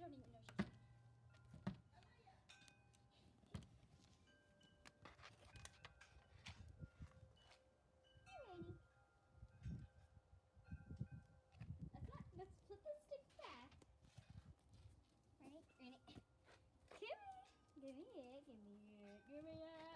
don't even know she's. Let's put the stick back. Right? Come here. Give me it. Give me it. Give me it.